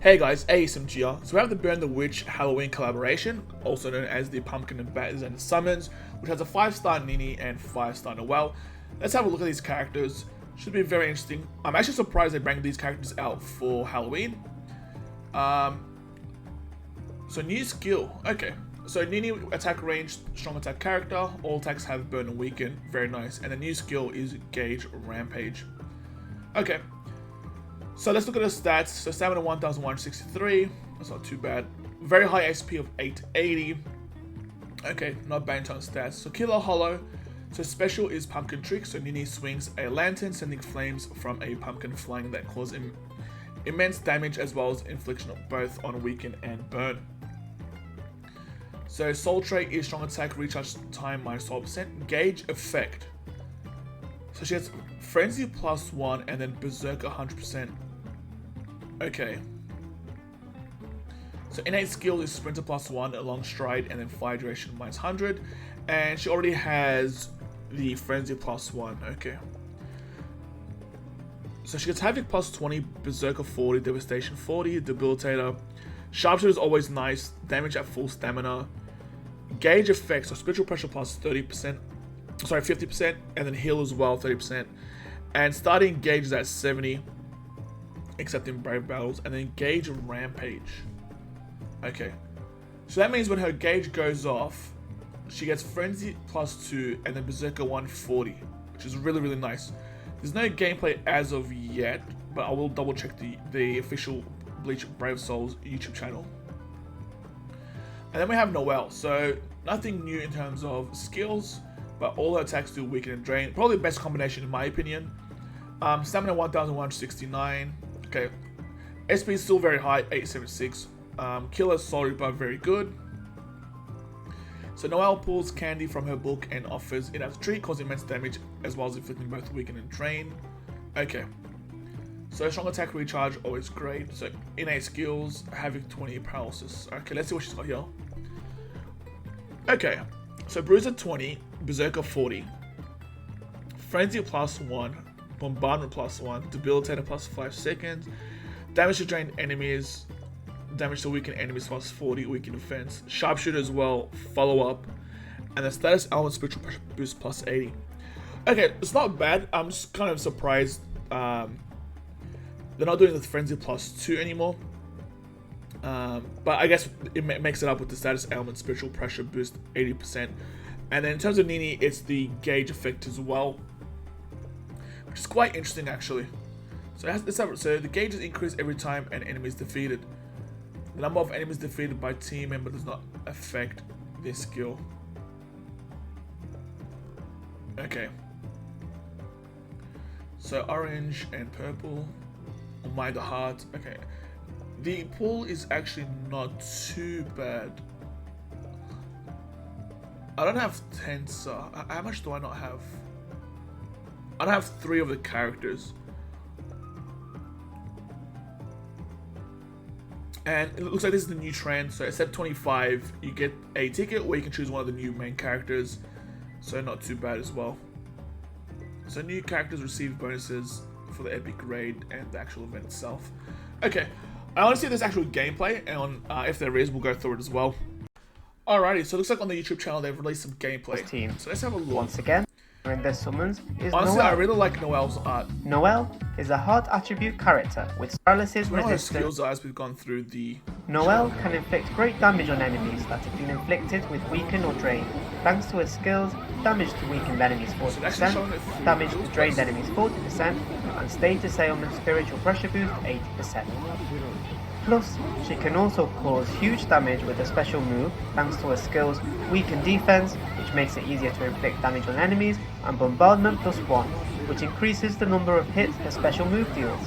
Hey guys, ASMG here. So we have the Burn the Witch Halloween collaboration, also known as the Pumpkin and Bat and Summons, which has a 5-star Nini and 5-star Noelle. Let's have a look at these characters. Should be very interesting. I'm actually surprised they bring these characters out for Halloween. So new skill. Okay. So Nini attack range, strong attack character. All attacks have burn and weaken. Very nice. And the new skill is Gauge Rampage. Okay. So let's look at the stats. So stamina 1163. That's not too bad. Very high SP of 880. Okay, not bad in terms of stats. So Killer Hollow. So special is Pumpkin Trick. So Nini swings a lantern, sending flames from a pumpkin flying that cause immense damage as well as infliction of both on weaken and burn. So Soul Trait is strong attack, recharge time minus 12%. Gauge effect. So she has Frenzy +1 and then Berserker 100%. Okay. So innate skill is Sprinter +1, a long stride, and then fire duration -100. And she already has the Frenzy +1. Okay. So she gets Havoc +20, Berserker 40, Devastation 40, Debilitator. Sharpshooter is always nice, damage at full stamina. Gauge effect, so Spiritual Pressure +30%. Sorry, 50%, and then heal as well, 30%. And starting gauge is at 70, except in brave battles, and then Gauge Rampage. Okay, so that means when her gauge goes off, she gets Frenzy +2, and then Berserker 140, which is really, really nice. There's no gameplay as of yet, but I will double check the official Bleach Brave Souls YouTube channel. And then we have Noelle, so nothing new in terms of skills, but all her attacks do weaken and drain. Probably the best combination in my opinion. Stamina 1169. Okay. SP is still very high, 876. Killer Soul Reaper, very good. So Noelle pulls candy from her book and offers it as a treat, causing immense damage as well as inflicting both weaken and drain. Okay. So strong attack recharge, always great. So innate skills, Havoc 20, paralysis. Okay, let's see what she's got here. Okay. So Bruiser 20, Berserker 40, Frenzy +1, Bombardment +1, Debilitator +5 seconds, damage to drained enemies, damage to weakened enemies +40, weaken defense, Sharpshooter as well, follow up, and the status element spiritual pressure boost +80. Okay, it's not bad. I'm just kind of surprised they're not doing the Frenzy +2 anymore. But I guess it makes it up with the status element spiritual pressure boost 80%. And then in terms of Nini, it's the gauge effect as well, which is quite interesting actually. So the gauges increase every time an enemy is defeated. The number of enemies defeated by team member does not affect this skill. Okay. So orange and purple. Oh my, the heart. Okay. The pool is actually not too bad. I don't have Tensor. How much do I not have? I don't have 3 of the characters. And it looks like this is the new trend. So at 25, you get a ticket where you can choose one of the new main characters. So not too bad as well. So new characters receive bonuses for the epic raid and the actual event itself. Okay. I want to see if there's actual gameplay, and if there is, we'll go through it as well. Alrighty, so it looks like on the YouTube channel they've released some gameplay. Team. So let's have a look. Once again, in their summons is Honestly, Noelle. I really like Noelle's art. Noelle is a hard attribute character with paralysis I don't know her resistance. skills are as we've gone through the... Noelle can inflict great damage on enemies that have been inflicted with weaken or drain. Thanks to her skills, damage to weakened enemies 40%, damage to drained enemies 40%, and status ailment spiritual pressure boost 80%. Plus, she can also cause huge damage with a special move thanks to her skills Weaken Defense, which makes it easier to inflict damage on enemies, and Bombardment +1, which increases the number of hits her special move deals.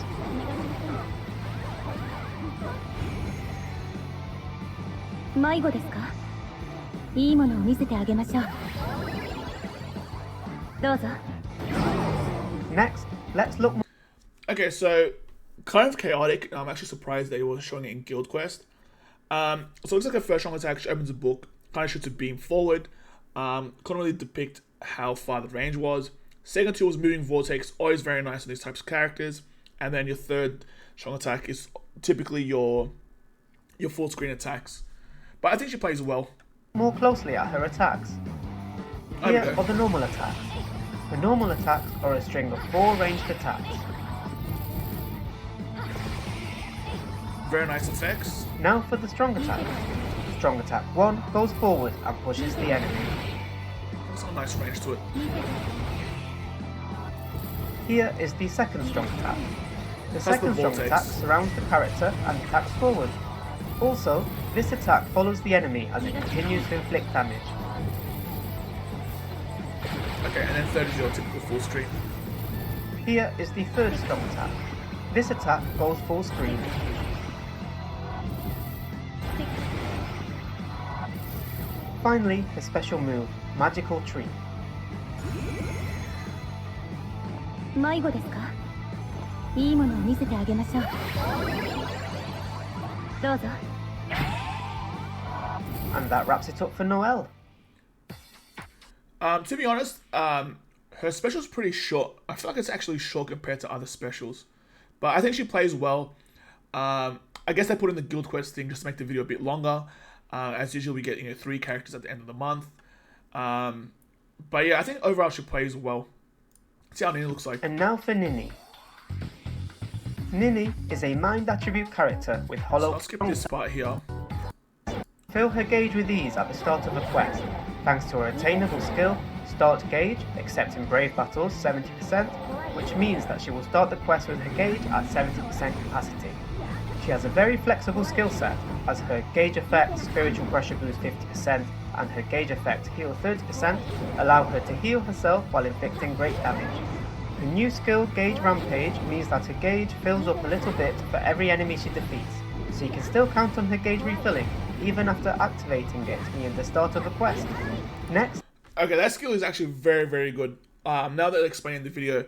Next, let's look more. Okay, so kind of chaotic. I'm actually surprised they were showing it in Guild Quest. So it looks like a first strong attack. She opens a book, kind of shoots a beam forward. Couldn't really depict how far the range was. Second tool is Moving Vortex, always very nice on these types of characters. And then your third strong attack is typically your full screen attacks. But I think she plays well. More closely at her attacks. Here are the normal attacks. The normal attacks are a string of 4 ranged attacks. Very nice effects. Now for the strong attack. Strong attack 1 goes forward and pushes the enemy. It's got a nice range to it. Here is the second strong attack. The second strong attack surrounds the character and attacks forward. Also, this attack follows the enemy as it continues to inflict damage. Okay, and then third is your typical full screen. Here is the third strong attack. This attack goes full screen. Finally, the special move, Magical Tree. And that wraps it up for Noelle. To be honest, her special's pretty short. I feel like it's actually short compared to other specials. But I think she plays well. I guess they put in the guild quest thing just to make the video a bit longer. As usual, we get 3 characters at the end of the month. But yeah, I think overall she plays well. Let's see how Nini looks like. And now for Nini. Nini is a mind attribute character with hollow. So I'll skip this part here. Fill her gauge with ease at the start of a quest, thanks to her attainable skill, Start Gauge, except in Brave Battles 70%, which means that she will start the quest with her gauge at 70% capacity. She has a very flexible skill set, as her gauge effect, Spiritual Pressure Boost 50%, and her gauge effect, Heal 30%, allow her to heal herself while inflicting great damage. The new skill, Gauge Rampage, means that her gauge fills up a little bit for every enemy she defeats, so you can still count on her gauge refilling, even after activating it near the start of a quest. Next. Okay, that skill is actually very, very good. Now that I'll explain in the video.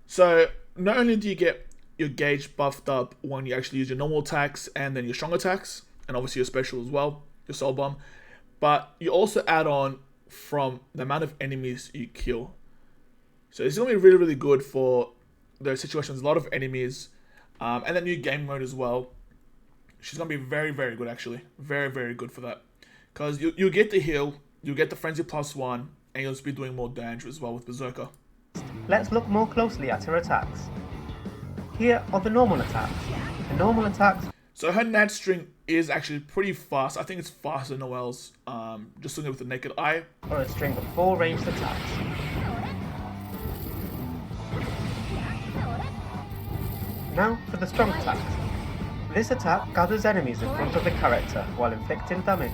So, not only do you get your gauge buffed up when you actually use your normal attacks and then your strong attacks, and obviously your special as well, your soul bomb, but you also add on from the amount of enemies you kill. So it's going to be really, really good for those situations, a lot of enemies, and then new game mode as well. She's going to be very, very good actually. Very, very good for that. Because you get the heal, you get the frenzy +1, and you'll just be doing more damage as well with Berserker. Let's look more closely at her attacks. Here are the normal attacks. The normal attacks. So her nat string is actually pretty fast. I think it's faster than Noelle's, just looking with the naked eye. Or a string of 4 ranged attacks. Now for the strong attack. This attack gathers enemies in front of the character while inflicting damage.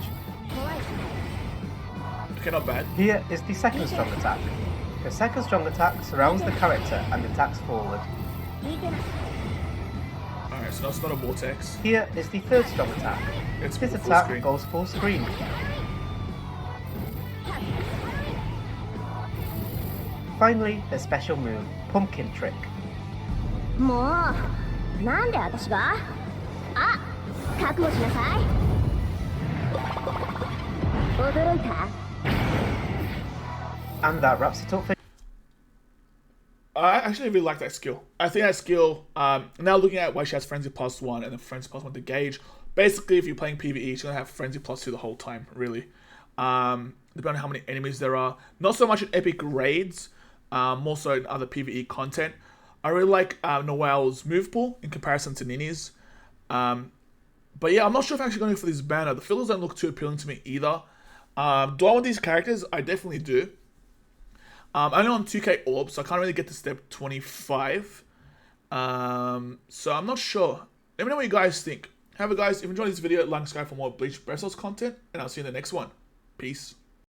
Okay, not bad. Here is the second strong attack. The second strong attack surrounds the character and attacks forward. Alright, so that's not a vortex. Here is the third strong attack. This attack goes full screen. Finally, the special move, Pumpkin Trick. And that wraps it up for... I actually really like that skill. I think that skill, now looking at why she has Frenzy +1 and then Frenzy +1 to gauge, basically if you're playing PvE, she's going to have Frenzy +2 the whole time, really. Depending on how many enemies there are. Not so much in epic raids, more so in other PvE content. I really like Noelle's move pool in comparison to Nini's. But yeah, I'm not sure if I'm actually going for this banner. The fillers don't look too appealing to me either. Do I want these characters? I definitely do. Only on 2k orbs, so I can't really get to step 25. So I'm not sure. Let me know what you guys think. However guys, if you enjoyed this video, like and subscribe for more Bleach Breath content, and I'll see you in the next one. Peace.